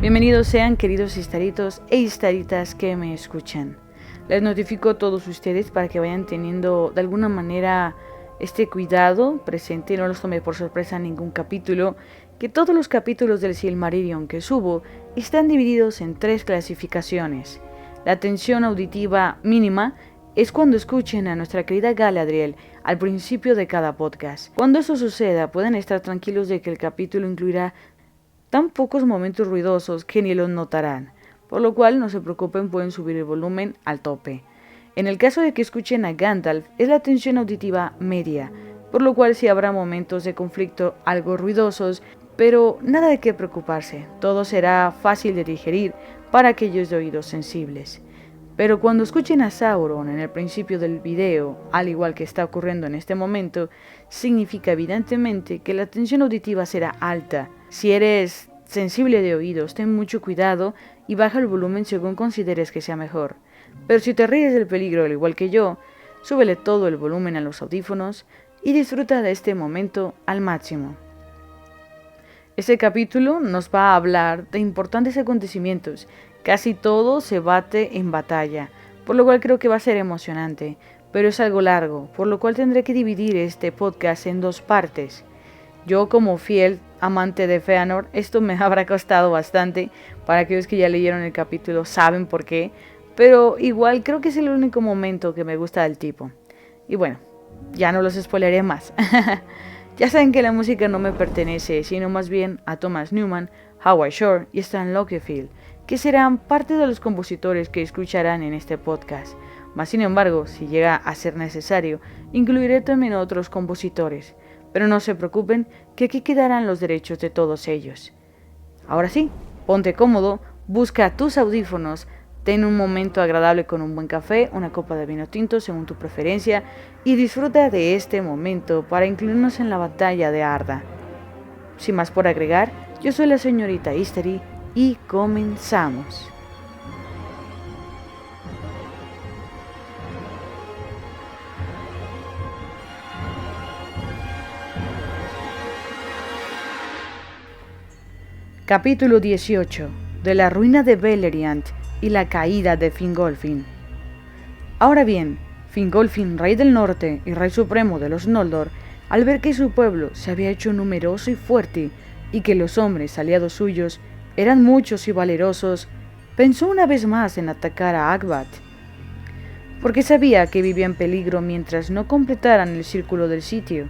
Bienvenidos sean, queridos histaritos e histaritas que me escuchan. Les notifico a todos ustedes para que vayan teniendo de alguna manera este cuidado presente, no los tome por sorpresa ningún capítulo, que todos los capítulos del Silmarillion que subo están divididos en 3 clasificaciones. La tensión auditiva mínima es cuando escuchen a nuestra querida Galadriel al principio de cada podcast. Cuando eso suceda, pueden estar tranquilos de que el capítulo incluirá tan pocos momentos ruidosos que ni los notarán, por lo cual no se preocupen, pueden subir el volumen al tope. En el caso de que escuchen a Gandalf, es la tensión auditiva media, por lo cual sí habrá momentos de conflicto algo ruidosos, pero nada de qué preocuparse, todo será fácil de digerir para aquellos de oídos sensibles. Pero cuando escuchen a Sauron en el principio del video, al igual que está ocurriendo en este momento, significa evidentemente que la tensión auditiva será alta. Si eres sensible de oídos, ten mucho cuidado y baja el volumen según consideres que sea mejor. Pero si te ríes del peligro al igual que yo, súbele todo el volumen a los audífonos y disfruta de este momento al máximo. Este capítulo nos va a hablar de importantes acontecimientos. Casi todo se bate en batalla, por lo cual creo que va a ser emocionante, pero es algo largo, por lo cual tendré que dividir este podcast en 2 partes. Yo, como fiel amante de Feanor, esto me habrá costado bastante. Para aquellos que ya leyeron el capítulo saben por qué, pero igual creo que es el único momento que me gusta del tipo. Y bueno, ya no los spoileré más. Ya saben que la música no me pertenece, sino más bien a Thomas Newman, Howard Shore y Stan Lockfield, que serán parte de los compositores que escucharán en este podcast. Mas sin embargo, si llega a ser necesario, incluiré también a otros compositores. Pero no se preocupen, que aquí quedarán los derechos de todos ellos. Ahora sí, ponte cómodo, busca tus audífonos, ten un momento agradable con un buen café, una copa de vino tinto según tu preferencia, y disfruta de este momento para incluirnos en la batalla de Arda. Sin más por agregar, yo soy la señorita Istari y comenzamos. Capítulo 18. De la ruina de Beleriand y la caída de Fingolfin. Ahora bien, Fingolfin, rey del norte y rey supremo de los Noldor, al ver que su pueblo se había hecho numeroso y fuerte, y que los hombres aliados suyos eran muchos y valerosos, pensó una vez más en atacar a Akbat, porque sabía que vivía en peligro mientras no completaran el círculo del sitio,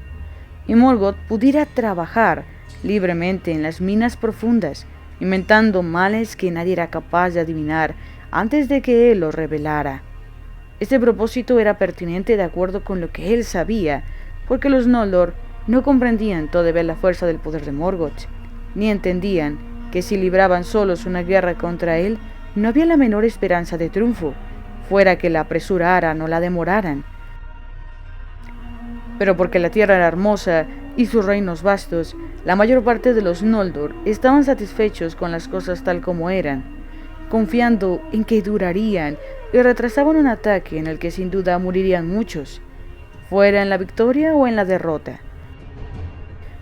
y Morgoth pudiera trabajar libremente en las minas profundas, inventando males que nadie era capaz de adivinar antes de que él los revelara. Este propósito era pertinente de acuerdo con lo que él sabía, porque los Noldor no comprendían todavía la fuerza del poder de Morgoth, ni entendían que si libraban solos una guerra contra él, no había la menor esperanza de triunfo, fuera que la apresuraran o la demoraran. Pero porque la tierra era hermosa y sus reinos vastos, la mayor parte de los Noldor estaban satisfechos con las cosas tal como eran, confiando en que durarían y retrasaban un ataque en el que sin duda morirían muchos, fuera en la victoria o en la derrota.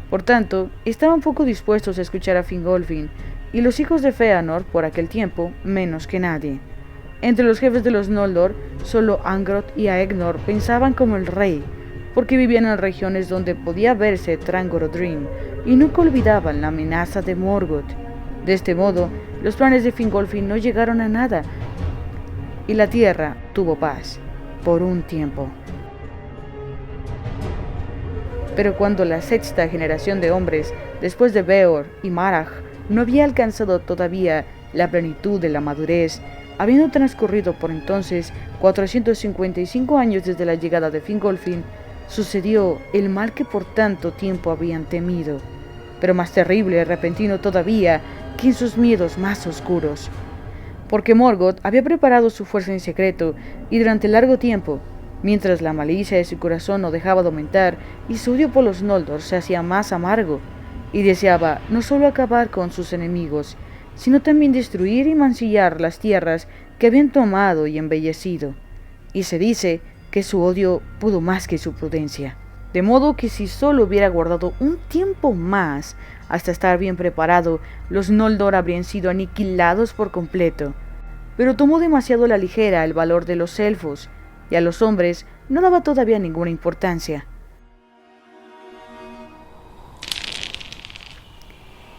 Por tanto, estaban poco dispuestos a escuchar a Fingolfin, y los hijos de Feanor, por aquel tiempo, menos que nadie. Entre los jefes de los Noldor, solo Angrod y Aegnor pensaban como el rey, porque vivían en regiones donde podía verse Trangor-Odrim, y nunca olvidaban la amenaza de Morgoth. De este modo, los planes de Fingolfin no llegaron a nada, y la tierra tuvo paz, por un tiempo. Pero cuando la 6ª generación de hombres, después de Beor y Marach, no había alcanzado todavía la plenitud de la madurez, habiendo transcurrido por entonces 455 años desde la llegada de Fingolfin, sucedió el mal que por tanto tiempo habían temido, pero más terrible y repentino todavía que en sus miedos más oscuros. Porque Morgoth había preparado su fuerza en secreto y durante largo tiempo, mientras la malicia de su corazón no dejaba de aumentar y su odio por los Noldor se hacía más amargo, y deseaba no solo acabar con sus enemigos, sino también destruir y mancillar las tierras que habían tomado y embellecido. Y se dice que su odio pudo más que su prudencia, de modo que si solo hubiera guardado un tiempo más hasta estar bien preparado, los Noldor habrían sido aniquilados por completo. Pero tomó demasiado a la ligera el valor de los elfos, y a los hombres no daba todavía ninguna importancia.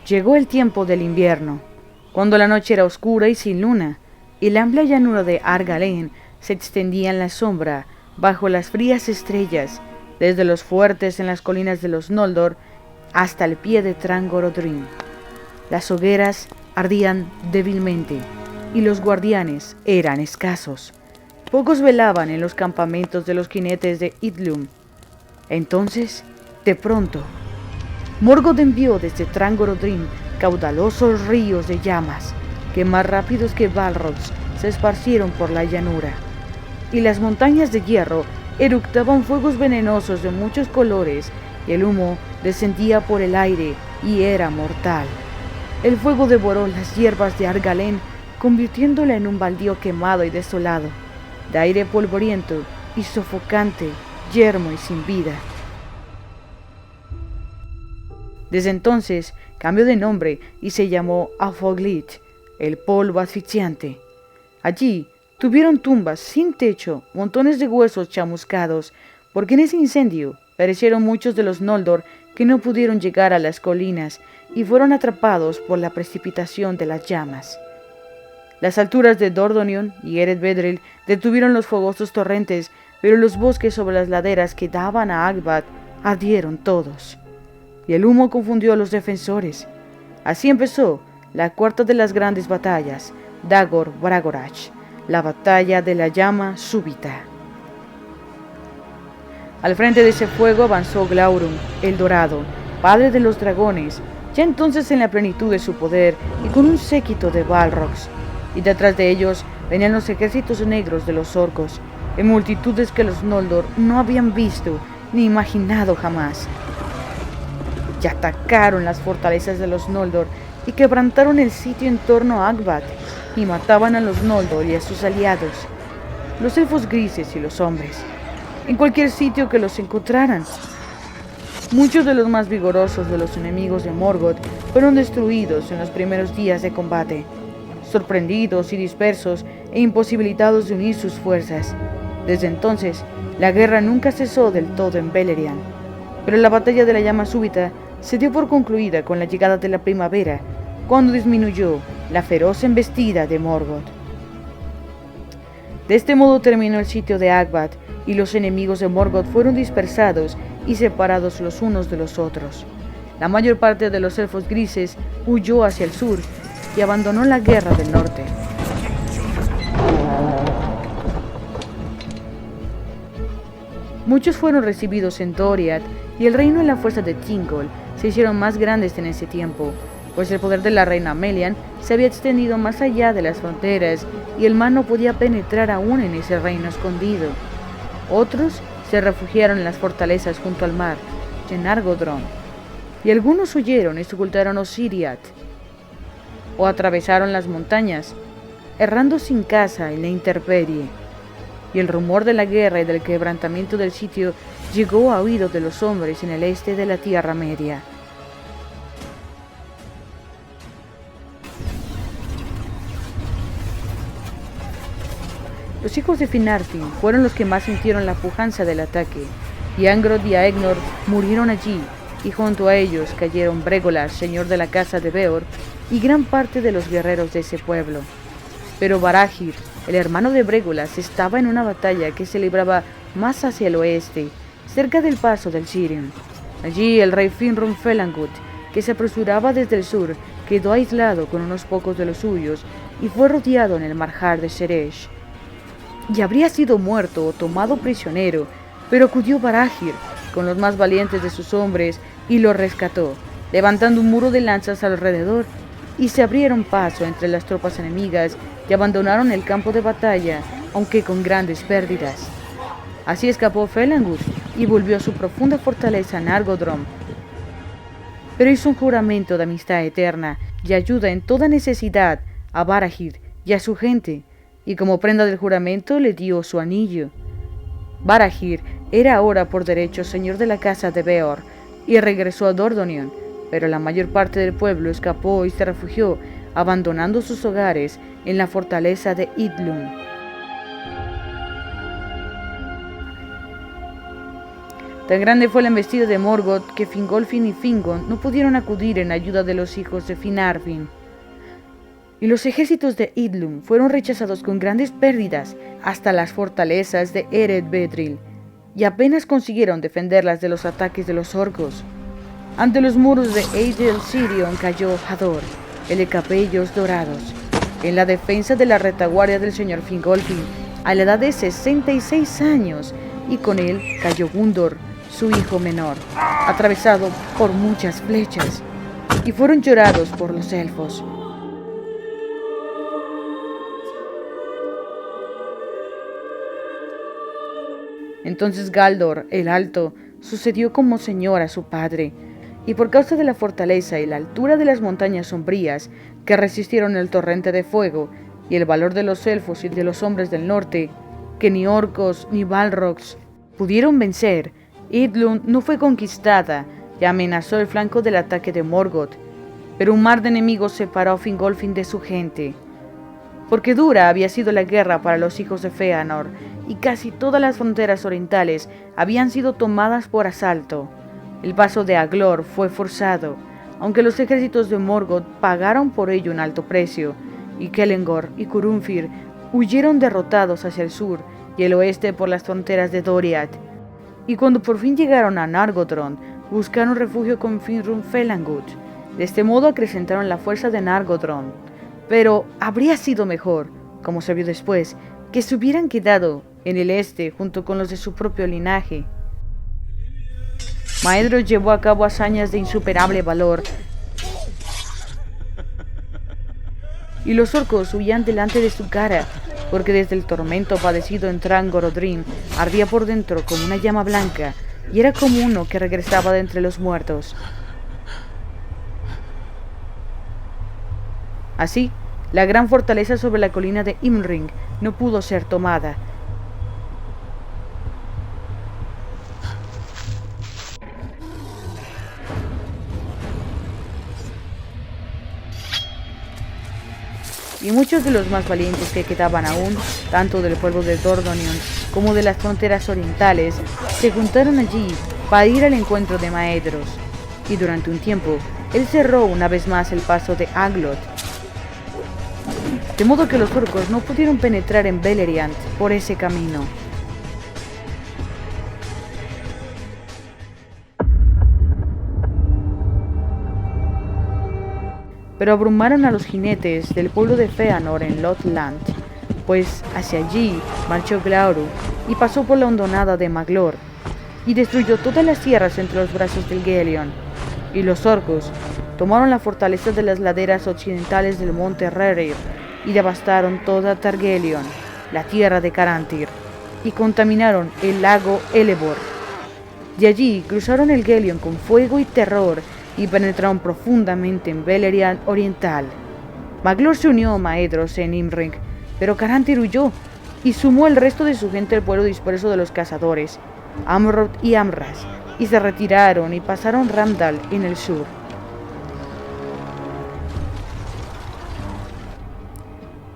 Llegó el tiempo del invierno, cuando la noche era oscura y sin luna, y la amplia llanura de Argalen se extendía en la sombra, bajo las frías estrellas, desde los fuertes en las colinas de los Noldor hasta el pie de Trangorodrim. Las hogueras ardían débilmente, y los guardianes eran escasos. Pocos velaban en los campamentos de los jinetes de Idlum. Entonces, de pronto, Morgoth envió desde Trangorodrim caudalosos ríos de llamas, que más rápidos que Balrogs se esparcieron por la llanura, y las montañas de hierro eructaban fuegos venenosos de muchos colores, y el humo descendía por el aire y era mortal. El fuego devoró las hierbas de Argalen, convirtiéndola en un baldío quemado y desolado, de aire polvoriento y sofocante, yermo y sin vida. Desde entonces cambió de nombre y se llamó Afoglit, el polvo asfixiante. Allí tuvieron tumbas sin techo, montones de huesos chamuscados, porque en ese incendio perecieron muchos de los Noldor que no pudieron llegar a las colinas y fueron atrapados por la precipitación de las llamas. Las alturas de Dordonion y Eredvedril detuvieron los fogosos torrentes, pero los bosques sobre las laderas que daban a Angband ardieron todos, y el humo confundió a los defensores. Así empezó la cuarta de las grandes batallas, Dagor Bragorach, la batalla de la llama súbita. Al frente de ese fuego avanzó Glaurung, el Dorado, padre de los dragones, ya entonces en la plenitud de su poder y con un séquito de Balrogs, y detrás de ellos venían los ejércitos negros de los orcos, en multitudes que los Noldor no habían visto ni imaginado jamás. Y atacaron las fortalezas de los Noldor y quebrantaron el sitio en torno a Angband, y mataban a los Noldor y a sus aliados, los elfos grises y los hombres, en cualquier sitio que los encontraran. Muchos de los más vigorosos de los enemigos de Morgoth fueron destruidos en los primeros días de combate, sorprendidos y dispersos e imposibilitados de unir sus fuerzas. Desde entonces, la guerra nunca cesó del todo en Beleriand, pero la batalla de la llama súbita se dio por concluida con la llegada de la primavera, cuando disminuyó la feroz embestida de Morgoth. De este modo terminó el sitio de Angband, y los enemigos de Morgoth fueron dispersados y separados los unos de los otros. La mayor parte de los elfos grises huyó hacia el sur y abandonó la guerra del norte. Muchos fueron recibidos en Doriath, y el reino y la fuerza de Thingol se hicieron más grandes en ese tiempo, pues el poder de la reina Melian se había extendido más allá de las fronteras y el mal no podía penetrar aún en ese reino escondido. Otros se refugiaron en las fortalezas junto al mar, en Nargothrond, y algunos huyeron y se ocultaron a Osiriath, o atravesaron las montañas, errando sin casa en la intemperie. Y el rumor de la guerra y del quebrantamiento del sitio llegó a oídos de los hombres en el este de la Tierra Media. Los hijos de Finarfin fueron los que más sintieron la pujanza del ataque, y Angrod y Aegnor murieron allí, y junto a ellos cayeron Bregolas, señor de la casa de Beor, y gran parte de los guerreros de ese pueblo. Pero Barahir, el hermano de Bregolas, estaba en una batalla que se libraba más hacia el oeste, cerca del paso del Sirion. Allí el rey Finrod Felangund, que se apresuraba desde el sur, quedó aislado con unos pocos de los suyos y fue rodeado en el marjar de Sheresh. Y habría sido muerto o tomado prisionero, pero acudió Barahir con los más valientes de sus hombres y lo rescató, levantando un muro de lanzas alrededor, y se abrieron paso entre las tropas enemigas y abandonaron el campo de batalla, aunque con grandes pérdidas. Así escapó Felangund y volvió a su profunda fortaleza en Nargothrond. pero hizo un juramento de amistad eterna y ayuda en toda necesidad a Barahir y a su gente, y como prenda del juramento le dio su anillo. Barahir era ahora por derecho señor de la casa de Beor y regresó a Dordonion, pero la mayor parte del pueblo escapó y se refugió, abandonando sus hogares en la fortaleza de Idlum. Tan grande fue la embestida de Morgoth que Fingolfin y Fingon no pudieron acudir en ayuda de los hijos de Finarfin. Y los ejércitos de Idlum fueron rechazados con grandes pérdidas hasta las fortalezas de Ered Bedril, y apenas consiguieron defenderlas de los ataques de los orcos. Ante los muros de Eidel Sirion cayó Hador, el de cabellos dorados, en la defensa de la retaguardia del señor Fingolfin, a la edad de 66 años, y con él cayó Gundor, su hijo menor, atravesado por muchas flechas, y fueron llorados por los elfos. Entonces Galdor, el Alto, sucedió como señor a su padre, y por causa de la fortaleza y la altura de las montañas sombrías que resistieron el torrente de fuego, y el valor de los elfos y de los hombres del norte, que ni orcos ni balrogs pudieron vencer, Idlum no fue conquistada y amenazó el flanco del ataque de Morgoth, pero un mar de enemigos separó a Fingolfin de su gente. Porque dura había sido la guerra para los hijos de Feanor, y casi todas las fronteras orientales habían sido tomadas por asalto. El paso de Aglor fue forzado, aunque los ejércitos de Morgoth pagaron por ello un alto precio, y Kelengor y Curunfir huyeron derrotados hacia el sur y el oeste por las fronteras de Doriath. Y cuando por fin llegaron a Nargothrond, buscaron refugio con Finrun Felangund. De este modo acrecentaron la fuerza de Nargothrond. Pero habría sido mejor, como se vio después, que se hubieran quedado en el este junto con los de su propio linaje. Maedhros llevó a cabo hazañas de insuperable valor, y los orcos huían delante de su cara, porque desde el tormento padecido en Trangorodrim ardía por dentro como una llama blanca, y era como uno que regresaba de entre los muertos. Así, la gran fortaleza sobre la colina de Imring no pudo ser tomada. Y muchos de los más valientes que quedaban aún, tanto del pueblo de Dordonion como de las fronteras orientales, se juntaron allí para ir al encuentro de Maedhros, y durante un tiempo, él cerró una vez más el paso de Aglot, de modo que los orcos no pudieron penetrar en Beleriand por ese camino. Pero abrumaron a los jinetes del pueblo de Feanor en Lothland, pues hacia allí marchó Glaurung y pasó por la hondonada de Maglor, y destruyó todas las tierras entre los brazos del Gelion, y los orcos tomaron la fortaleza de las laderas occidentales del monte Rerir, y devastaron toda Targelion, la tierra de Carantir, y contaminaron el lago Elebor. De allí cruzaron el Gelion con fuego y terror, y penetraron profundamente en Beleriand Oriental. Maglor se unió a Maedhros en Imring, pero Carantir huyó, y sumó el resto de su gente al pueblo disperso de los cazadores, Amroth y Amras, y se retiraron y pasaron Ramdal en el sur.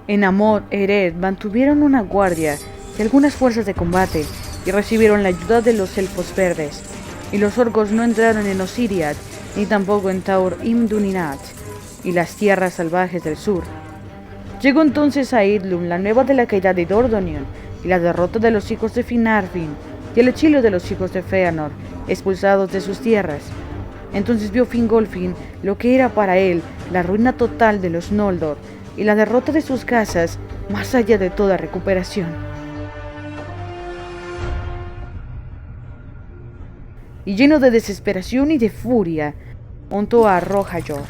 En Amon Ered mantuvieron una guardia y algunas fuerzas de combate, y recibieron la ayuda de los elfos verdes, y los orcos no entraron en Osiriad, ni tampoco en Taur Imduninat, y las tierras salvajes del sur. Llegó entonces a Idlum la nueva de la caída de Dordonion, y la derrota de los hijos de Finarfin, y el exilio de los hijos de Feanor, expulsados de sus tierras. Entonces vio Fingolfin lo que era para él la ruina total de los Noldor, y la derrota de sus casas más allá de toda recuperación. Y lleno de desesperación y de furia, montó a Rohajor,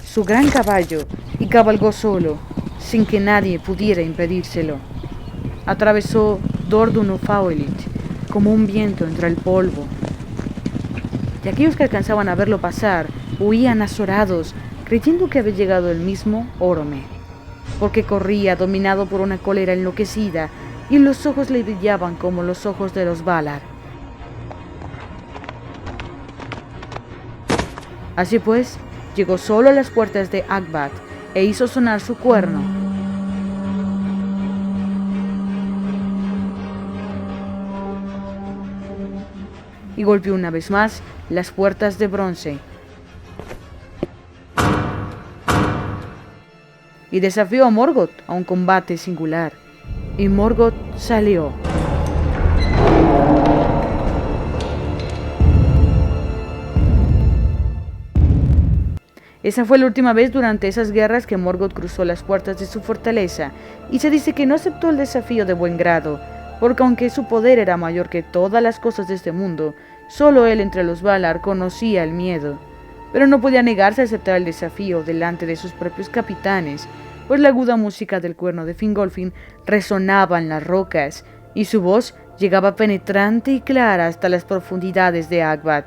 su gran caballo, y cabalgó solo, sin que nadie pudiera impedírselo. Atravesó Dordunufauelit como un viento entre el polvo, y aquellos que alcanzaban a verlo pasar huían azorados, creyendo que había llegado el mismo Orome, porque corría dominado por una cólera enloquecida, y los ojos le brillaban como los ojos de los Valar. Así pues, llegó solo a las puertas de Angband e hizo sonar su cuerno. Y golpeó una vez más las puertas de bronce. Y desafió a Morgoth a un combate singular. Y Morgoth salió. Esa fue la última vez durante esas guerras que Morgoth cruzó las puertas de su fortaleza, y se dice que no aceptó el desafío de buen grado, porque aunque su poder era mayor que todas las cosas de este mundo, solo él entre los Valar conocía el miedo. Pero no podía negarse a aceptar el desafío delante de sus propios capitanes, pues la aguda música del cuerno de Fingolfin resonaba en las rocas, y su voz llegaba penetrante y clara hasta las profundidades de Angband.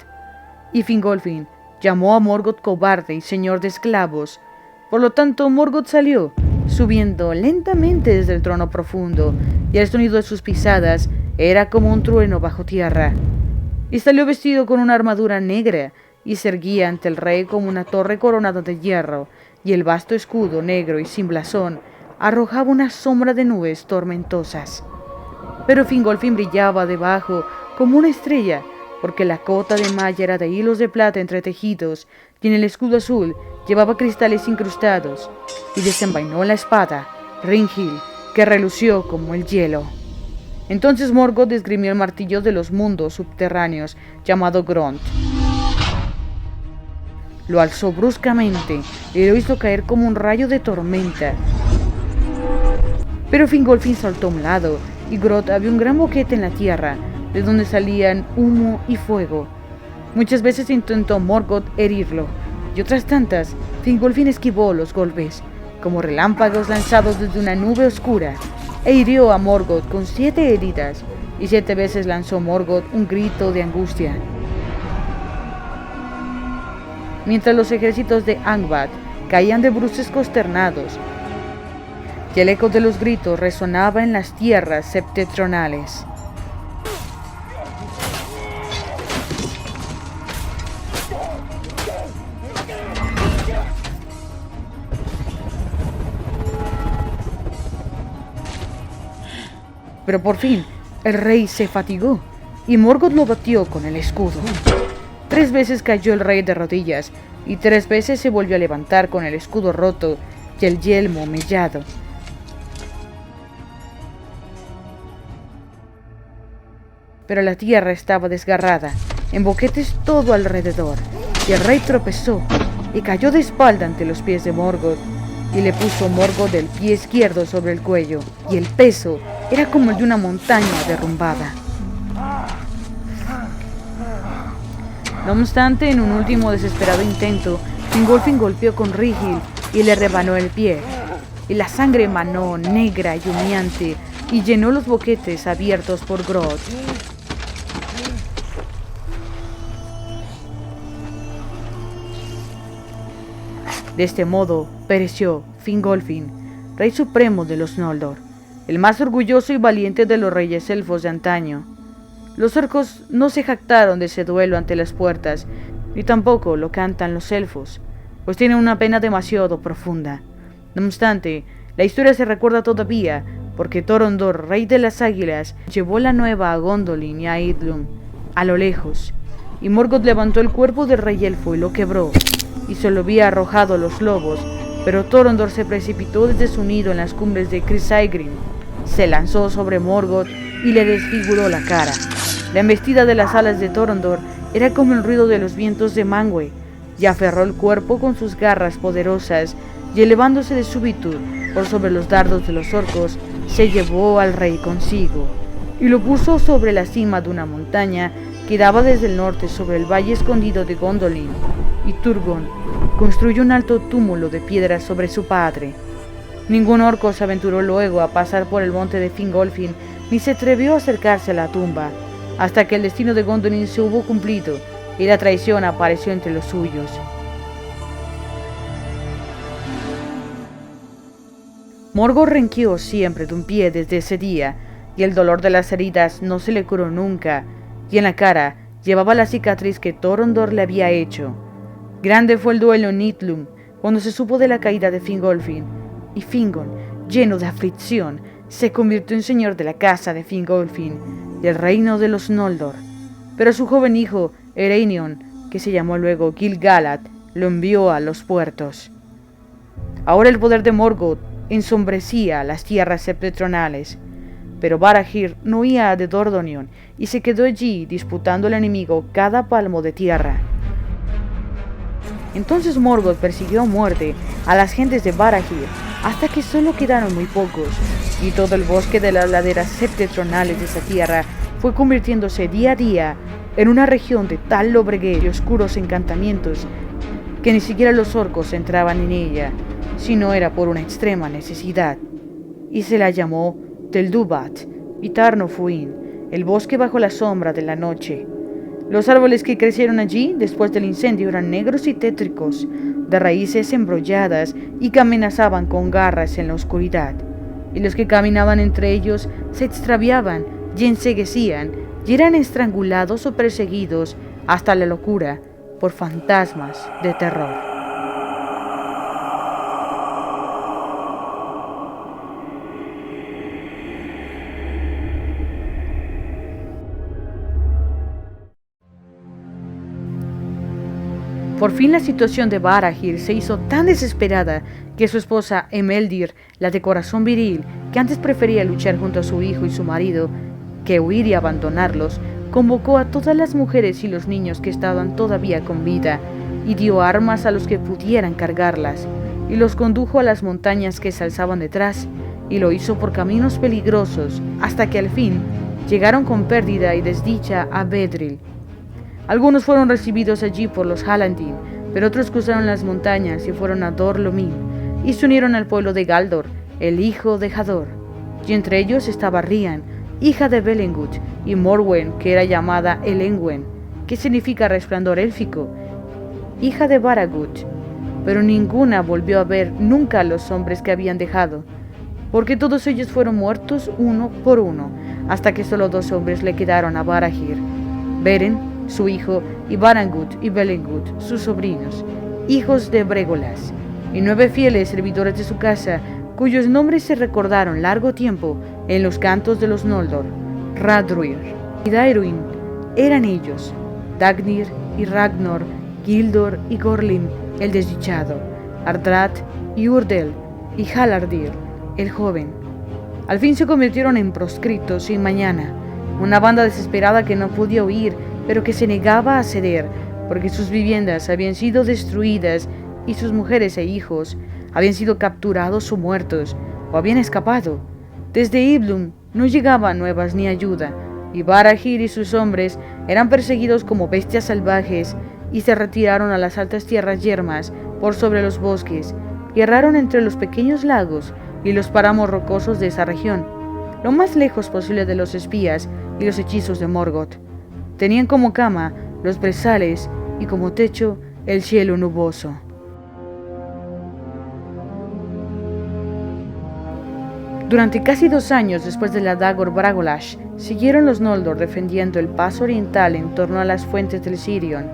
Y Fingolfin llamó a Morgoth cobarde y señor de esclavos. Por lo tanto, Morgoth salió, subiendo lentamente desde el trono profundo, y el sonido de sus pisadas era como un trueno bajo tierra. Y salió vestido con una armadura negra, y se erguía ante el rey como una torre coronada de hierro, y el vasto escudo negro y sin blasón arrojaba una sombra de nubes tormentosas. Pero Fingolfin brillaba debajo como una estrella, porque la cota de malla era de hilos de plata entretejidos, y en el escudo azul llevaba cristales incrustados, y desenvainó la espada, Ringhill, que relució como el hielo. Entonces Morgoth esgrimió el martillo de los mundos subterráneos, llamado Grond. Lo alzó bruscamente y lo hizo caer como un rayo de tormenta. Pero Fingolfin saltó a un lado, y Grond había un gran boquete en la tierra, de donde salían humo y fuego. Muchas veces intentó Morgoth herirlo, y otras tantas Fingolfin esquivó los golpes, como relámpagos lanzados desde una nube oscura, e hirió a Morgoth con 7 heridas, y 7 veces lanzó Morgoth un grito de angustia. Mientras los ejércitos de Angband caían de bruces consternados, y el eco de los gritos resonaba en las tierras septentrionales. Pero por fin, el rey se fatigó, y Morgoth lo batió con el escudo. 3 veces cayó el rey de rodillas, y 3 veces se volvió a levantar con el escudo roto y el yelmo mellado. Pero la tierra estaba desgarrada, en boquetes todo alrededor, y el rey tropezó, y cayó de espalda ante los pies de Morgoth, y le puso Morgoth el pie izquierdo sobre el cuello, y el peso era como el de una montaña derrumbada. No obstante, en un último desesperado intento, Fingolfin golpeó con Ringhill y le rebanó el pie, y la sangre emanó negra y humeante y llenó los boquetes abiertos por Grond. De este modo pereció Fingolfin, rey supremo de los Noldor, el más orgulloso y valiente de los reyes elfos de antaño. Los orcos no se jactaron de ese duelo ante las puertas, ni tampoco lo cantan los elfos, pues tienen una pena demasiado profunda. No obstante, la historia se recuerda todavía, porque Torondor, rey de las águilas, llevó la nueva a Gondolin y a Idlum, a lo lejos, y Morgoth levantó el cuerpo del rey elfo y lo quebró, y se lo había arrojado a los lobos, pero Torondor se precipitó desde su nido en las cumbres de Chrysaegrin, se lanzó sobre Morgoth y le desfiguró la cara. La embestida de las alas de Torondor era como el ruido de los vientos de Manwë, y aferró el cuerpo con sus garras poderosas, y elevándose de súbito por sobre los dardos de los orcos, se llevó al rey consigo, y lo puso sobre la cima de una montaña que daba desde el norte sobre el valle escondido de Gondolin, y Turgon construyó un alto túmulo de piedra sobre su padre. Ningún orco se aventuró luego a pasar por el monte de Fingolfin, ni se atrevió a acercarse a la tumba, hasta que el destino de Gondolin se hubo cumplido, y la traición apareció entre los suyos. Morgoth renqueó siempre de un pie desde ese día, y el dolor de las heridas no se le curó nunca, y en la cara llevaba la cicatriz que Thorondor le había hecho. Grande fue el duelo en Idlum, cuando se supo de la caída de Fingolfin, y Fingon, lleno de aflicción, se convirtió en señor de la casa de Fingolfin, del reino de los Noldor. Pero su joven hijo, Ereinion, que se llamó luego Gil-galad, lo envió a los puertos. Ahora el poder de Morgoth ensombrecía las tierras septentrionales, pero Barahir no huía de Dordogne y se quedó allí disputando al enemigo cada palmo de tierra. Entonces Morgoth persiguió a muerte a las gentes de Barahir hasta que solo quedaron muy pocos, y todo el bosque de las laderas septentrionales de esa tierra fue convirtiéndose día a día en una región de tal lobreguez y oscuros encantamientos que ni siquiera los orcos entraban en ella, si no era por una extrema necesidad, y se la llamó Tel'Dubad y Tarnofuin, el bosque bajo la sombra de la noche. Los árboles que crecieron allí después del incendio eran negros y tétricos, de raíces embrolladas y que amenazaban con garras en la oscuridad, y los que caminaban entre ellos se extraviaban y enceguecían y eran estrangulados o perseguidos hasta la locura por fantasmas de terror. Por fin la situación de Barahir se hizo tan desesperada que su esposa Emeldir, la de corazón viril, que antes prefería luchar junto a su hijo y su marido que huir y abandonarlos, convocó a todas las mujeres y los niños que estaban todavía con vida y dio armas a los que pudieran cargarlas, y los condujo a las montañas que se alzaban detrás, y lo hizo por caminos peligrosos, hasta que al fin llegaron con pérdida y desdicha a Bedril. Algunos fueron recibidos allí por los Halandin, pero otros cruzaron las montañas y fueron a Dor Lomin, y se unieron al pueblo de Galdor, el hijo de Hador. Y entre ellos estaba Rian, hija de Belengut, y Morwen, que era llamada Elengwen, que significa resplandor élfico, hija de Baragut. Pero ninguna volvió a ver nunca a los hombres que habían dejado, porque todos ellos fueron muertos uno por uno, hasta que solo 2 hombres le quedaron a Barahir: Beren, su hijo, y Barangut y Belengut, sus sobrinos, hijos de Bregolas, y 9 fieles servidores de su casa, cuyos nombres se recordaron largo tiempo en los cantos de los Noldor. Radruir y Daeruin eran ellos, Dagnir y Ragnor, Gildor y Gorlim, el desdichado, Ardrat y Urdel y Halardir, el joven. Al fin se convirtieron en proscritos sin mañana, una banda desesperada que no podía huir, pero que se negaba a ceder, porque sus viviendas habían sido destruidas y sus mujeres e hijos habían sido capturados o muertos, o habían escapado. Desde Idlum no llegaban nuevas ni ayuda, y Barahir y sus hombres eran perseguidos como bestias salvajes, y se retiraron a las altas tierras yermas por sobre los bosques, y erraron entre los pequeños lagos y los páramos rocosos de esa región, lo más lejos posible de los espías y los hechizos de Morgoth. Tenían como cama los brezales y como techo el cielo nuboso. Durante casi 2 años después de la Dagor Bragolash, siguieron los Noldor defendiendo el paso oriental en torno a las fuentes del Sirion,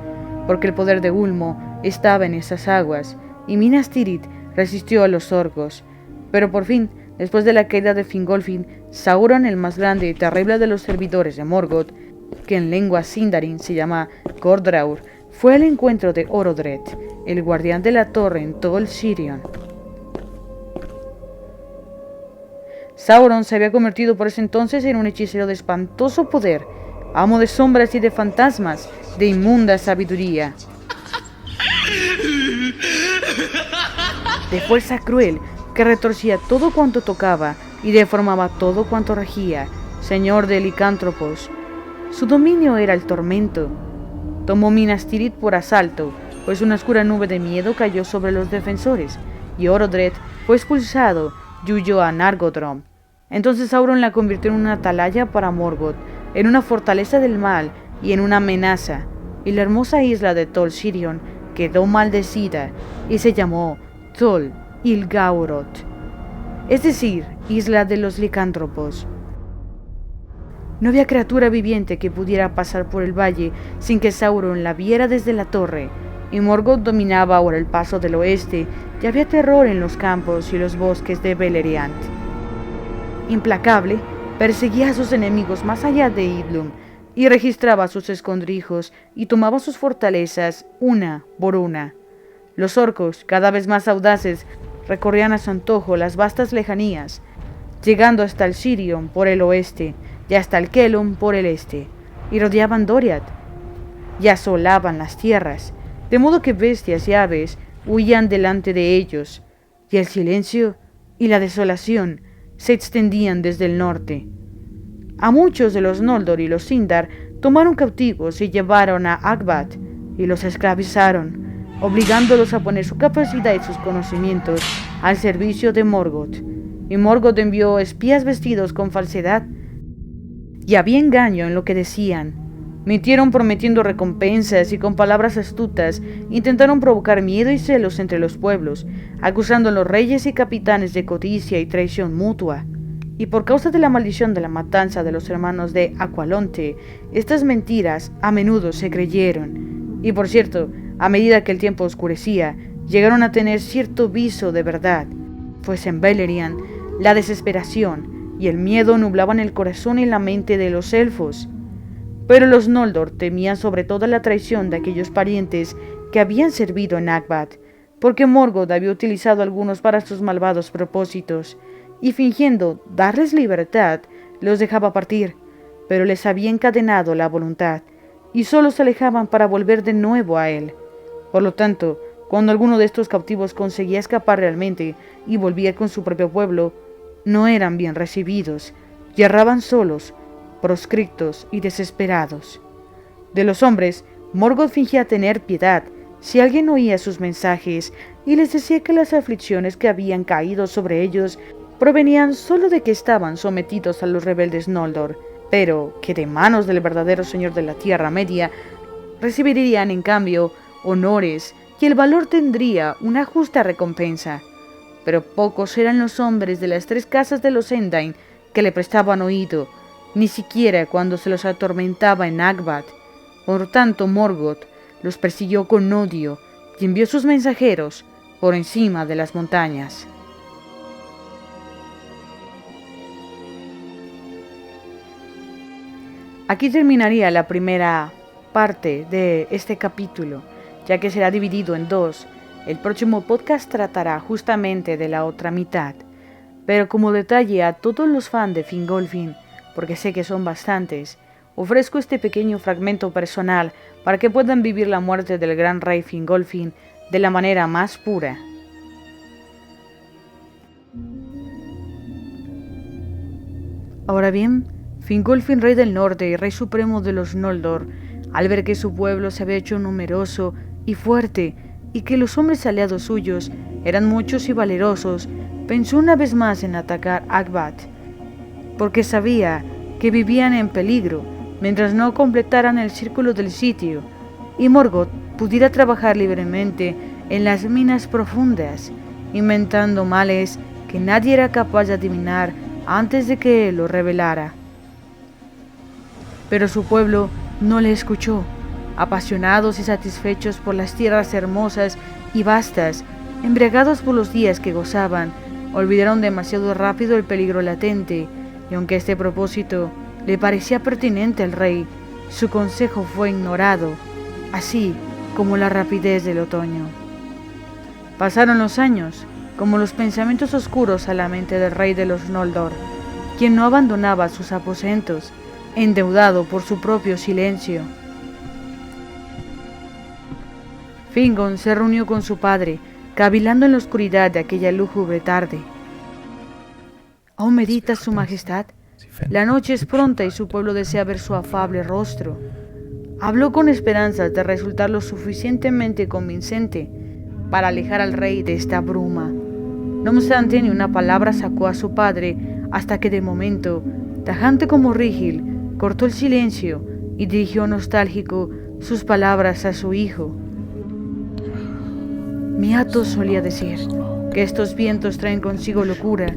porque el poder de Ulmo estaba en esas aguas, y Minas Tirith resistió a los orcos. Pero por fin, después de la caída de Fingolfin, Sauron, el más grande y terrible de los servidores de Morgoth, que en lengua Sindarin se llama Gordraur, fue al encuentro de Orodred, el guardián de la torre en todo el Sirion. Sauron se había convertido por ese entonces en un hechicero de espantoso poder, amo de sombras y de fantasmas, de inmunda sabiduría, de fuerza cruel que retorcía todo cuanto tocaba y deformaba todo cuanto regía, señor de licántropos. Su dominio era el tormento. Tomó Minas Tirith por asalto, pues una oscura nube de miedo cayó sobre los defensores, y Orodred fue expulsado y huyó a Nargothrond. Entonces Sauron la convirtió en una atalaya para Morgoth, en una fortaleza del mal y en una amenaza, y la hermosa isla de Tol Sirion quedó maldecida y se llamó Tol Ilgauroth. es decir, isla de los licántropos. No había criatura viviente que pudiera pasar por el valle sin que Sauron la viera desde la torre, y Morgoth dominaba ahora el paso del oeste y había terror en los campos y los bosques de Beleriand. Implacable, perseguía a sus enemigos más allá de Idlum y registraba sus escondrijos y tomaba sus fortalezas una por una. Los orcos, cada vez más audaces, recorrían a su antojo las vastas lejanías, llegando hasta el Sirion por el oeste y hasta el Kelum por el este, y rodeaban Doriath, y asolaban las tierras, de modo que bestias y aves huían delante de ellos, y el silencio y la desolación se extendían desde el norte. A muchos de los Noldor y los Sindar tomaron cautivos y llevaron a Akbat, y los esclavizaron, obligándolos a poner su capacidad y sus conocimientos al servicio de Morgoth. Y Morgoth envió espías vestidos con falsedad, y había engaño en lo que decían. Mintieron prometiendo recompensas y con palabras astutas intentaron provocar miedo y celos entre los pueblos, acusando a los reyes y capitanes de codicia y traición mutua. Y por causa de la maldición de la matanza de los hermanos de Aqualonte, estas mentiras a menudo se creyeron. Y por cierto, a medida que el tiempo oscurecía, llegaron a tener cierto viso de verdad, pues en Beleriand la desesperación y el miedo nublaban el corazón y la mente de los elfos. Pero los Noldor temían sobre todo la traición de aquellos parientes que habían servido en Akbat, porque Morgoth había utilizado a algunos para sus malvados propósitos, y fingiendo darles libertad, los dejaba partir, pero les había encadenado la voluntad, y solo se alejaban para volver de nuevo a él. Por lo tanto, cuando alguno de estos cautivos conseguía escapar realmente y volvía con su propio pueblo, no eran bien recibidos, y erraban solos, proscriptos y desesperados. De los hombres, Morgoth fingía tener piedad si alguien oía sus mensajes y les decía que las aflicciones que habían caído sobre ellos provenían solo de que estaban sometidos a los rebeldes Noldor, pero que de manos del verdadero Señor de la Tierra Media recibirían en cambio honores y el valor tendría una justa recompensa. Pero pocos eran los hombres de las 3 casas de los Endain que le prestaban oído, ni siquiera cuando se los atormentaba en Akbat. Por tanto, Morgoth los persiguió con odio y envió sus mensajeros por encima de las montañas. Aquí terminaría la primera parte de este capítulo, ya que será dividido en 2. El próximo podcast tratará justamente de la otra mitad, pero como detalle a todos los fans de Fingolfin, porque sé que son bastantes, ofrezco este pequeño fragmento personal para que puedan vivir la muerte del gran rey Fingolfin de la manera más pura. Ahora bien, Fingolfin, rey del norte y rey supremo de los Noldor, al ver que su pueblo se había hecho numeroso y fuerte, y que los hombres aliados suyos eran muchos y valerosos, pensó una vez más en atacar Akbat, porque sabía que vivían en peligro mientras no completaran el círculo del sitio, y Morgoth pudiera trabajar libremente en las minas profundas, inventando males que nadie era capaz de adivinar antes de que él lo revelara. Pero su pueblo no le escuchó. Apasionados y satisfechos por las tierras hermosas y vastas, embriagados por los días que gozaban, olvidaron demasiado rápido el peligro latente, y aunque este propósito le parecía pertinente al rey, su consejo fue ignorado, así como la rapidez del otoño. Pasaron los años, como los pensamientos oscuros a la mente del rey de los Noldor, quien no abandonaba sus aposentos, endeudado por su propio silencio. Fingon se reunió con su padre, cavilando en la oscuridad de aquella lúgubre tarde. ¿Aún medita su majestad? La noche es pronta y su pueblo desea ver su afable rostro. Habló con esperanzas de resultar lo suficientemente convincente para alejar al rey de esta bruma. No obstante, ni una palabra sacó a su padre hasta que de momento, tajante como Rígil, cortó el silencio y dirigió nostálgico sus palabras a su hijo. Mi Ato solía decir que estos vientos traen consigo locura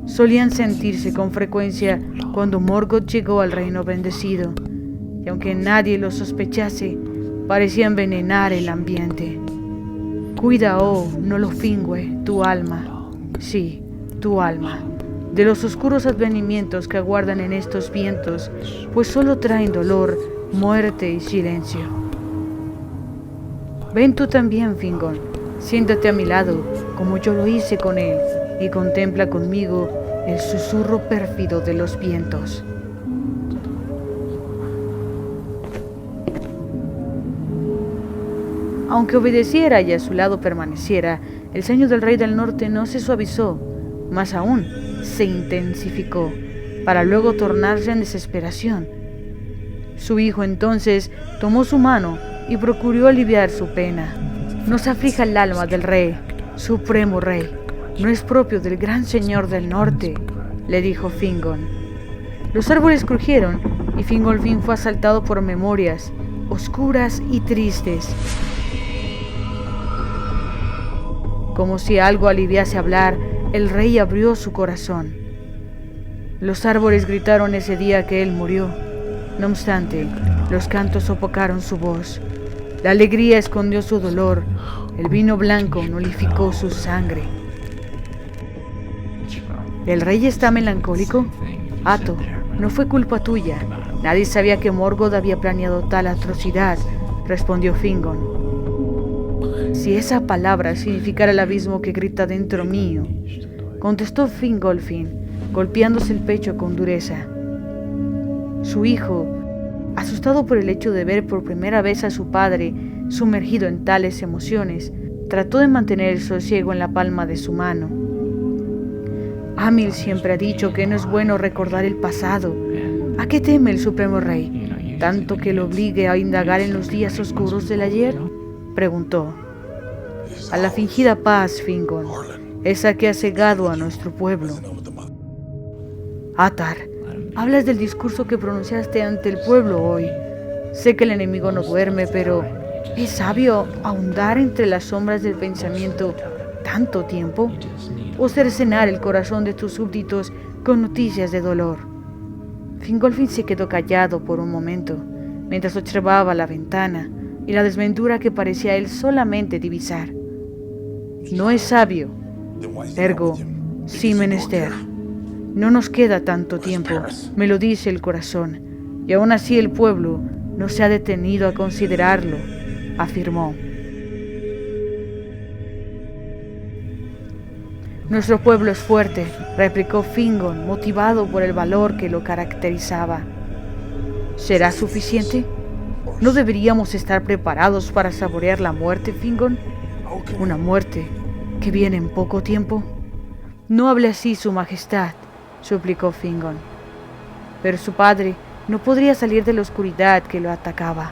solían sentirse con frecuencia cuando Morgoth llegó al reino bendecido, y aunque nadie lo sospechase, parecía envenenar el ambiente. Cuida, oh Nolofingüe, tu alma, sí, tu alma, de los oscuros advenimientos que aguardan en estos vientos, pues solo traen dolor, muerte y silencio. Ven tú también, Fingon, siéntate a mi lado, como yo lo hice con él, y contempla conmigo el susurro pérfido de los vientos. Aunque obedeciera y a su lado permaneciera, el ceño del rey del norte no se suavizó, más aún se intensificó, para luego tornarse en desesperación. Su hijo entonces tomó su mano y procuró aliviar su pena. No se aflija el alma del rey, supremo rey, no es propio del gran señor del norte, le dijo Fingon. Los árboles crujieron y Fingolfin fue asaltado por memorias oscuras y tristes. Como si algo aliviase hablar, el rey abrió su corazón. Los árboles gritaron ese día que él murió. No obstante, los cantos sofocaron su voz. La alegría escondió su dolor. El vino blanco nulificó su sangre. ¿El rey está melancólico? Atto, no fue culpa tuya. Nadie sabía que Morgoth había planeado tal atrocidad, respondió Fingon. Si esa palabra significara el abismo que grita dentro mío, contestó Fingolfin, golpeándose el pecho con dureza. Su hijo, asustado por el hecho de ver por primera vez a su padre sumergido en tales emociones, trató de mantener el sosiego en la palma de su mano. Amil siempre ha dicho que no es bueno recordar el pasado. ¿A qué teme el Supremo Rey? ¿Tanto que lo obligue a indagar en los días oscuros del ayer? Preguntó. A la fingida paz, Fingon, esa que ha cegado a nuestro pueblo. Atar, hablas del discurso que pronunciaste ante el pueblo hoy. Sé que el enemigo no duerme, pero ¿es sabio ahondar entre las sombras del pensamiento tanto tiempo? ¿O cercenar el corazón de tus súbditos con noticias de dolor? Fingolfin se quedó callado por un momento, mientras observaba la ventana y la desventura que parecía él solamente divisar. No es sabio, ergo, sí menester. No nos queda tanto tiempo, me lo dice el corazón, y aún así el pueblo no se ha detenido a considerarlo, afirmó. Nuestro pueblo es fuerte, replicó Fingon, motivado por el valor que lo caracterizaba. ¿Será suficiente? ¿No deberíamos estar preparados para saborear la muerte, Fingon? Una muerte que viene en poco tiempo. No hable así, su majestad, suplicó Fingon. Pero su padre no podría salir de la oscuridad que lo atacaba.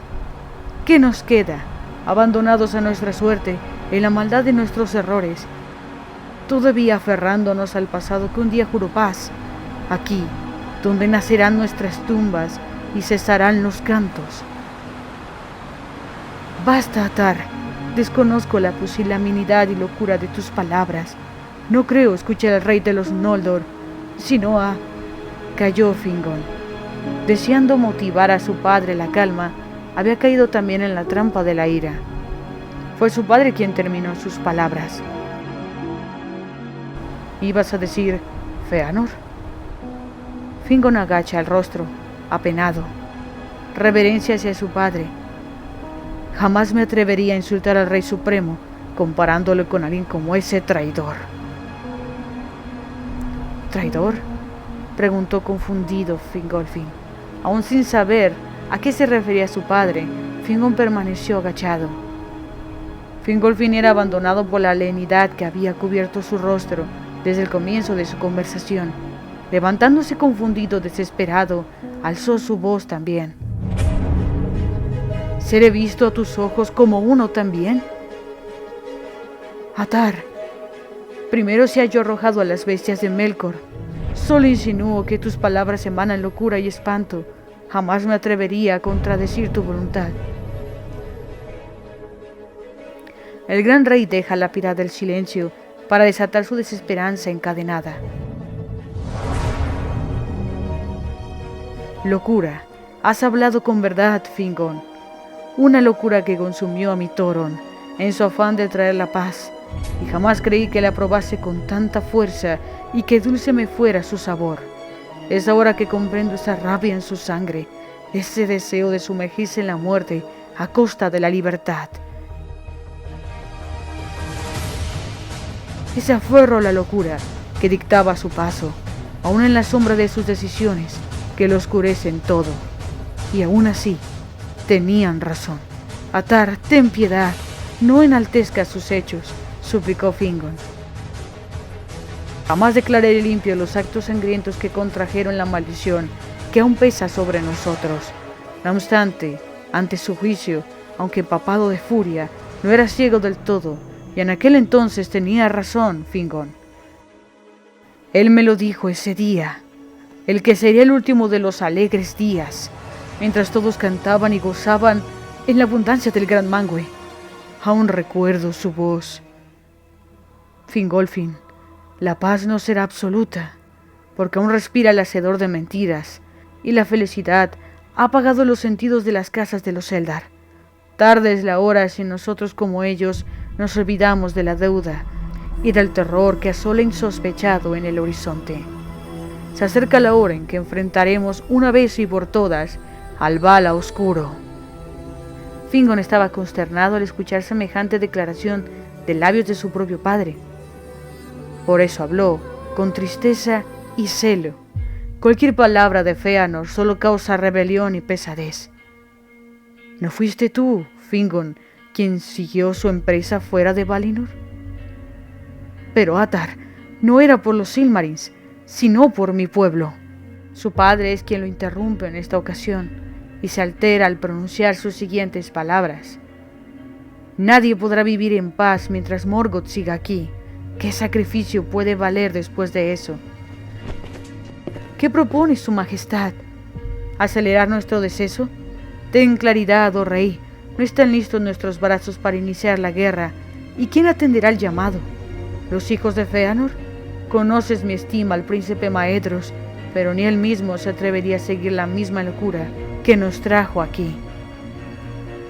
¿Qué nos queda? Abandonados a nuestra suerte, en la maldad de nuestros errores, todavía aferrándonos al pasado que un día juró paz, aquí, donde nacerán nuestras tumbas y cesarán los cantos. Basta, Atar. Desconozco la pusilanimidad y locura de tus palabras. No creo escuchar al rey de los Noldor, sino a... Cayó Fingon. Deseando motivar a su padre la calma, había caído también en la trampa de la ira. Fue su padre quien terminó sus palabras. ¿Ibas a decir Feanor? Fingon agacha el rostro, apenado. Reverencia hacia su padre. Jamás me atrevería a insultar al Rey Supremo, comparándolo con alguien como ese traidor. ¿Traidor?, preguntó confundido Fingolfin. Aún sin saber a qué se refería su padre, Fingon permaneció agachado. Fingolfin era abandonado por la lenidad que había cubierto su rostro desde el comienzo de su conversación. Levantándose confundido, desesperado, alzó su voz también. ¿Seré visto a tus ojos como uno también? Atar, primero se halló arrojado a las bestias de Melkor. Solo insinúo que tus palabras emanan locura y espanto. Jamás me atrevería a contradecir tu voluntad. El gran rey deja la piedad del silencio para desatar su desesperanza encadenada. Locura, has hablado con verdad, Fingon. Una locura que consumió a mi Thoron en su afán de traer la paz, y jamás creí que la probase con tanta fuerza y que dulce me fuera su sabor. Es ahora que comprendo esa rabia en su sangre, ese deseo de sumergirse en la muerte a costa de la libertad. Ese aferro a la locura que dictaba su paso, aún en la sombra de sus decisiones que lo oscurecen todo. Y aún así, tenían razón. Atar, ten piedad, no enaltezcas sus hechos, suplicó Fingon. Jamás declararé limpio los actos sangrientos que contrajeron la maldición que aún pesa sobre nosotros. No obstante, ante su juicio, aunque empapado de furia, no era ciego del todo, y en aquel entonces tenía razón, Fingon. Él me lo dijo ese día, el que sería el último de los alegres días, mientras todos cantaban y gozaban en la abundancia del Gran Mangue. Aún recuerdo su voz. Fingolfin, la paz no será absoluta, porque aún respira el hacedor de mentiras, y la felicidad ha apagado los sentidos de las casas de los Eldar. Tarde es la hora si nosotros como ellos nos olvidamos de la deuda y del terror que asola insospechado en el horizonte. Se acerca la hora en que enfrentaremos una vez y por todas al Vala Oscuro. Fingon estaba consternado al escuchar semejante declaración de labios de su propio padre. Por eso habló, con tristeza y celo. Cualquier palabra de Feanor solo causa rebelión y pesadez. ¿No fuiste tú, Fingon, quien siguió su empresa fuera de Valinor? Pero Atar, no era por los Silmarils, sino por mi pueblo. Su padre es quien lo interrumpe en esta ocasión y se altera al pronunciar sus siguientes palabras. Nadie podrá vivir en paz mientras Morgoth siga aquí. ¿Qué sacrificio puede valer después de eso? ¿Qué propone su majestad? ¿Acelerar nuestro deceso? Ten claridad, oh rey. No están listos nuestros brazos para iniciar la guerra. ¿Y quién atenderá el llamado? ¿Los hijos de Feanor? Conoces mi estima al príncipe Maedhros, pero ni él mismo se atrevería a seguir la misma locura que nos trajo aquí.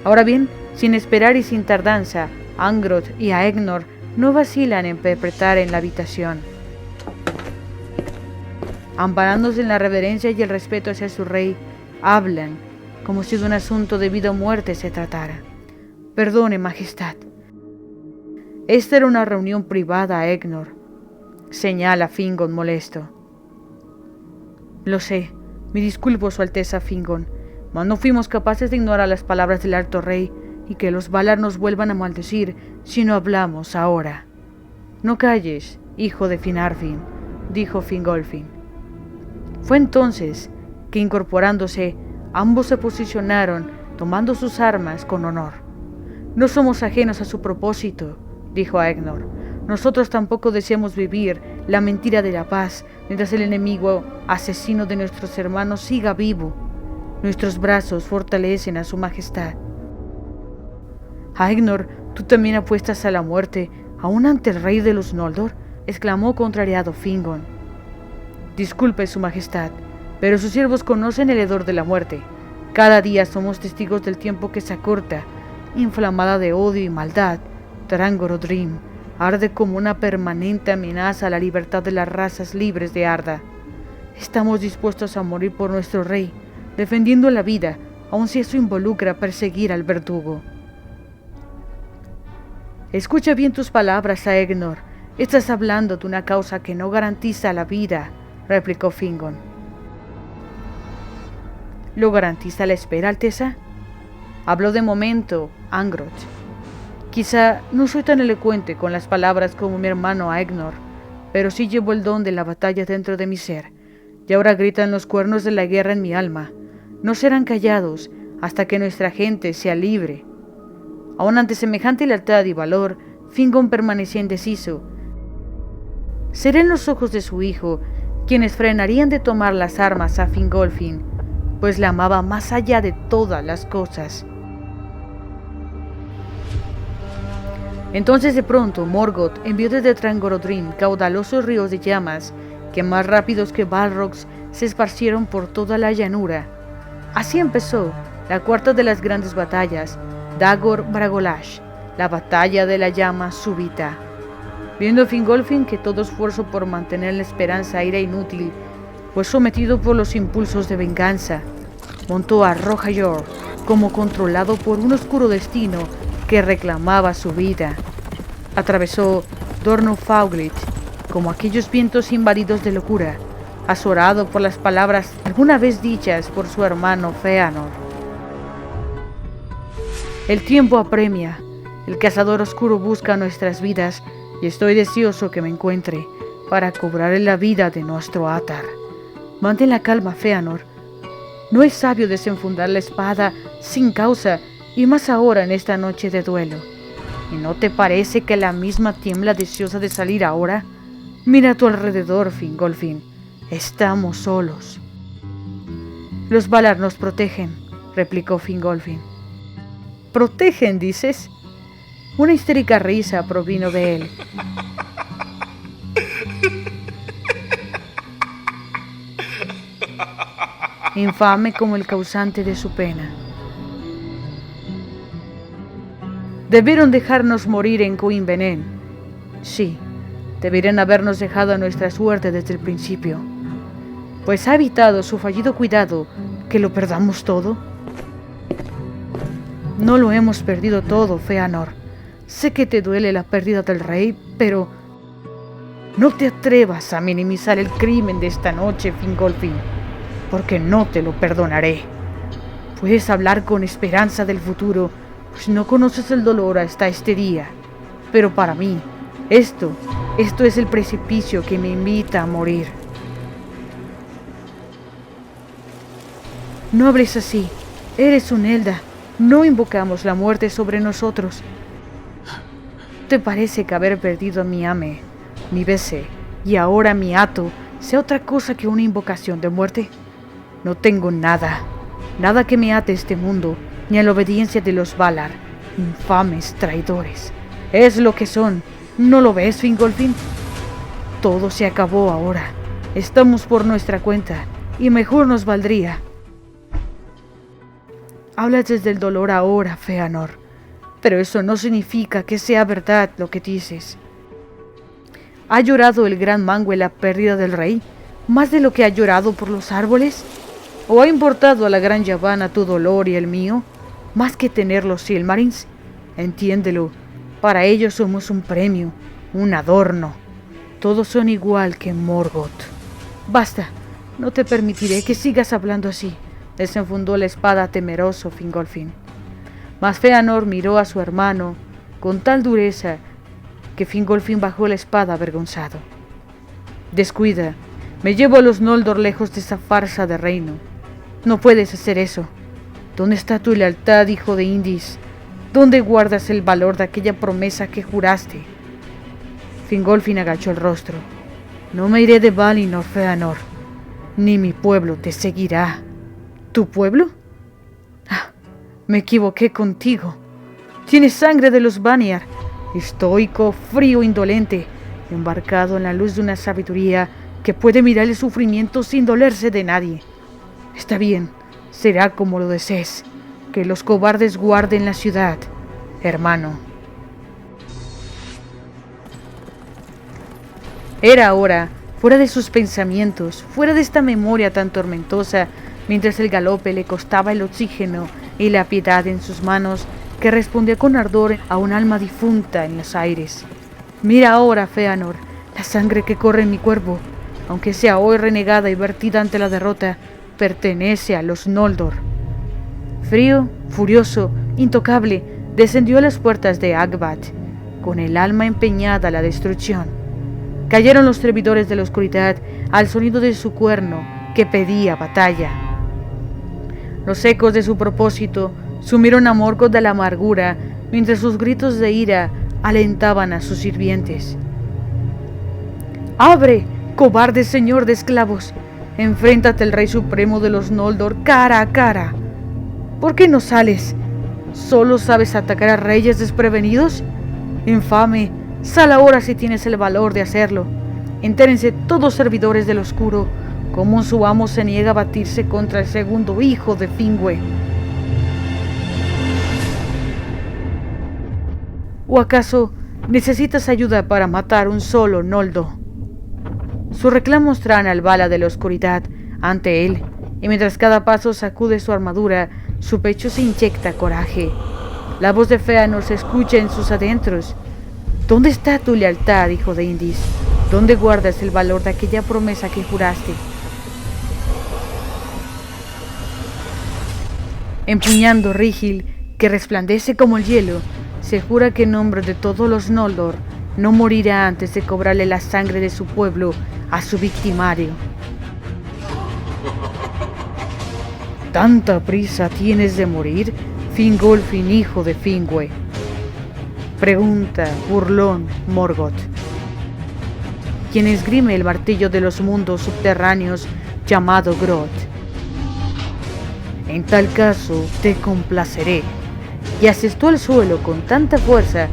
Ahora bien, sin esperar y sin tardanza, Angrod y Aegnor no vacilan en perpetrar en la habitación. Amparándose en la reverencia y el respeto hacia su rey, hablan como si de un asunto de vida o muerte se tratara. Perdone, majestad. Esta era una reunión privada, Aegnor, señala Fingon molesto. Lo sé, me disculpo, Su Alteza Fingon, mas no fuimos capaces de ignorar las palabras del Alto Rey y que los Valar nos vuelvan a maldecir si no hablamos ahora. No calles, hijo de Finarfin, dijo Fingolfin. Fue entonces que, incorporándose, ambos se posicionaron, tomando sus armas con honor. No somos ajenos a su propósito, dijo Aegnor. Nosotros tampoco deseamos vivir la mentira de la paz mientras el enemigo asesino de nuestros hermanos siga vivo. Nuestros brazos fortalecen a su majestad. Aegnor, ¿tú también apuestas a la muerte, aún ante el rey de los Noldor?, exclamó contrariado Fingon. Disculpe, su majestad, pero sus siervos conocen el hedor de la muerte. Cada día somos testigos del tiempo que se acorta. Inflamada de odio y maldad, Drangorodrim arde como una permanente amenaza a la libertad de las razas libres de Arda. Estamos dispuestos a morir por nuestro rey, defendiendo la vida, aun si eso involucra perseguir al verdugo. Escucha bien tus palabras, Aegnor. Estás hablando de una causa que no garantiza la vida, replicó Fingon. ¿Lo garantiza la espera, Alteza? Habló de momento Angrod. Quizá no soy tan elocuente con las palabras como mi hermano Aegnor, pero sí llevo el don de la batalla dentro de mi ser, y ahora gritan los cuernos de la guerra en mi alma. No serán callados hasta que nuestra gente sea libre. Aún ante semejante lealtad y valor, Fingon permanecía indeciso. Serían los ojos de su hijo quienes frenarían de tomar las armas a Fingolfin, pues la amaba más allá de todas las cosas. Entonces de pronto Morgoth envió desde Drangorodrim caudalosos ríos de llamas que, más rápidos que Balrogs, se esparcieron por toda la llanura. Así empezó la cuarta de las grandes batallas, Dagor Bragolash, la batalla de la llama súbita. Viendo Fingolfin que todo esfuerzo por mantener la esperanza era inútil, pues sometido por los impulsos de venganza, montó a Rohayor como controlado por un oscuro destino que reclamaba su vida. Atravesó Dornofaglit como aquellos vientos invadidos de locura, azorado por las palabras alguna vez dichas por su hermano Feanor. El tiempo apremia, el cazador oscuro busca nuestras vidas y estoy deseoso que me encuentre para cobrarle la vida de nuestro Atar. Mantén la calma, Feanor. No es sabio desenfundar la espada sin causa y más ahora en esta noche de duelo. ¿Y no te parece que la misma tiembla deseosa de salir ahora? Mira a tu alrededor, Fingolfin. Estamos solos. Los Valar nos protegen, replicó Fingolfin. ¿Protegen, dices? Una histérica risa provino de él. Infame como el causante de su pena. Debieron dejarnos morir en Cuinvenen. Sí, deberían habernos dejado a nuestra suerte desde el principio. Pues ha evitado su fallido cuidado que lo perdamos todo. No lo hemos perdido todo, Feanor. Sé que te duele la pérdida del rey, pero no te atrevas a minimizar el crimen de esta noche, Fingolfin, porque no te lo perdonaré. Puedes hablar con esperanza del futuro, pues no conoces el dolor hasta este día. Pero para mí, esto es el precipicio que me invita a morir. No hables así, eres un Elda. No invocamos la muerte sobre nosotros. ¿Te parece que haber perdido a mi ame, mi Bese y ahora mi Ato sea otra cosa que una invocación de muerte? No tengo nada que me ate a este mundo, ni a la obediencia de los Valar, infames traidores. Es lo que son, ¿no lo ves, Fingolfin? Todo se acabó ahora, estamos por nuestra cuenta, y mejor nos valdría. Hablas desde el dolor ahora, Feanor, pero eso no significa que sea verdad lo que dices. ¿Ha llorado el gran Manwë la pérdida del rey, más de lo que ha llorado por los árboles? ¿O ha importado a la gran Yavanna tu dolor y el mío, más que tener los Silmarils? Entiéndelo, para ellos somos un premio, un adorno. Todos son igual que Morgoth. Basta, no te permitiré que sigas hablando así. Desenfundó la espada temeroso Fingolfin. Mas Feanor miró a su hermano con tal dureza que Fingolfin bajó la espada avergonzado. Descuida, me llevo a los Noldor lejos de esa farsa de reino. No puedes hacer eso. ¿Dónde está tu lealtad, hijo de Indis? ¿Dónde guardas el valor de aquella promesa que juraste? Fingolfin agachó el rostro. No me iré de Valinor, Feanor, ni mi pueblo te seguirá. ¿Tu pueblo? Me equivoqué contigo. Tienes sangre de los Vanyar, estoico, frío, indolente, embarcado en la luz de una sabiduría que puede mirar el sufrimiento sin dolerse de nadie. Está bien, será como lo desees, que los cobardes guarden la ciudad, hermano. Era ahora, fuera de sus pensamientos, fuera de esta memoria tan tormentosa, mientras el galope le costaba el oxígeno y la piedad en sus manos, que respondía con ardor a un alma difunta en los aires. Mira ahora, Feanor, la sangre que corre en mi cuerpo, aunque sea hoy renegada y vertida ante la derrota, pertenece a los Noldor. Frío, furioso, intocable, descendió a las puertas de Angband, con el alma empeñada a la destrucción. Cayeron los servidores de la oscuridad al sonido de su cuerno que pedía batalla. Los ecos de su propósito sumieron a Morgoth de la amargura, mientras sus gritos de ira alentaban a sus sirvientes. ¡Abre, cobarde señor de esclavos! Enfréntate al Rey Supremo de los Noldor cara a cara. ¿Por qué no sales? ¿Solo sabes atacar a reyes desprevenidos? Infame, sal ahora si tienes el valor de hacerlo. Entérense todos servidores del oscuro, cómo su amo se niega a batirse contra el segundo hijo de Finwë. ¿O acaso necesitas ayuda para matar un solo Noldor? Sus reclamos traen al Vala de la oscuridad ante él, y mientras cada paso sacude su armadura, su pecho se inyecta coraje. La voz de Fëanor se escucha en sus adentros. ¿Dónde está tu lealtad, hijo de Indis? ¿Dónde guardas el valor de aquella promesa que juraste? Empuñando Rígil, que resplandece como el hielo, se jura que en nombre de todos los Noldor no morirá antes de cobrarle la sangre de su pueblo a su victimario. ¿Tanta prisa tienes de morir, Fingolfin, hijo de Finwë?, pregunta burlón Morgoth, quien esgrime el martillo de los mundos subterráneos llamado Grodd. En tal caso te complaceré. Y asestó al suelo con tanta fuerza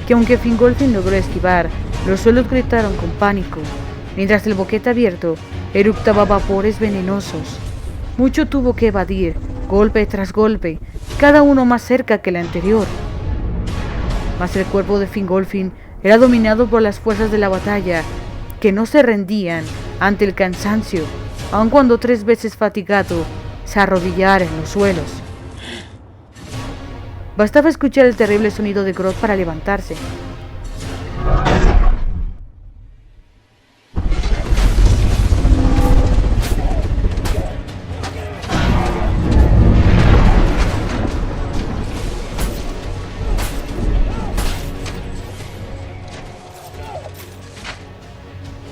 que aunque Fingolfin logró esquivar, los suelos gritaron con pánico, mientras el boquete abierto eructaba vapores venenosos. Mucho tuvo que evadir, golpe tras golpe, cada uno más cerca que el anterior. Mas el cuerpo de Fingolfin era dominado por las fuerzas de la batalla, que no se rendían ante el cansancio, aun cuando 3 veces fatigado se arrodillara en los suelos. Bastaba escuchar el terrible sonido de Grodd para levantarse.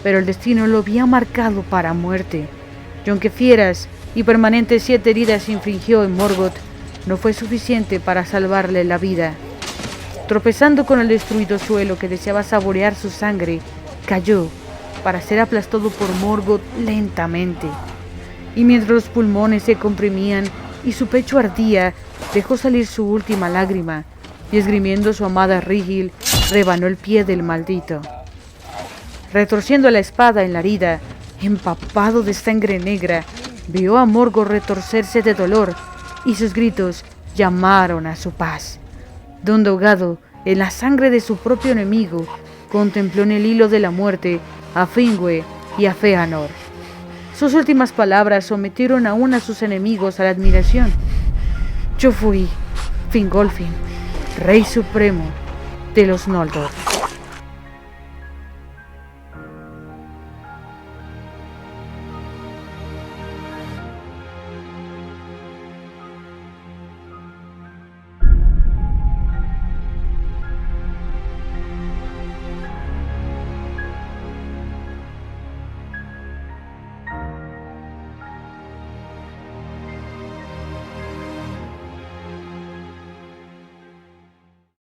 Pero el destino lo había marcado para muerte, y aunque fieras y permanentes 7 heridas infligió en Morgoth, no fue suficiente para salvarle la vida. Tropezando con el destruido suelo que deseaba saborear su sangre, cayó para ser aplastado por Morgoth lentamente. Y mientras los pulmones se comprimían y su pecho ardía, dejó salir su última lágrima, y esgrimiendo su amada Rígil, rebanó el pie del maldito. Retorciendo la espada en la herida, empapado de sangre negra, vio a Morgoth retorcerse de dolor, y sus gritos llamaron a su paz. Donde ahogado en la sangre de su propio enemigo, contempló en el hilo de la muerte a Finwë y a Fëanor. Sus últimas palabras sometieron aún a sus enemigos a la admiración. Yo fui Fingolfin, rey supremo de los Noldor.